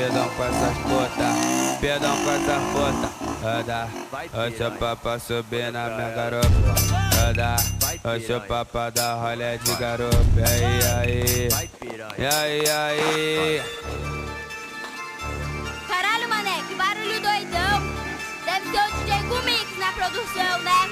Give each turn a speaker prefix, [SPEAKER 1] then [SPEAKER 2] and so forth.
[SPEAKER 1] Perdão com essas putas, perdão com essas putas. Anda, hoje pra subir na minha garupa. Anda, hoje pra dar rolê de garupa. E aí.
[SPEAKER 2] Caralho, mané, que barulho doidão. Deve ser o DJ Gumix na produção, né?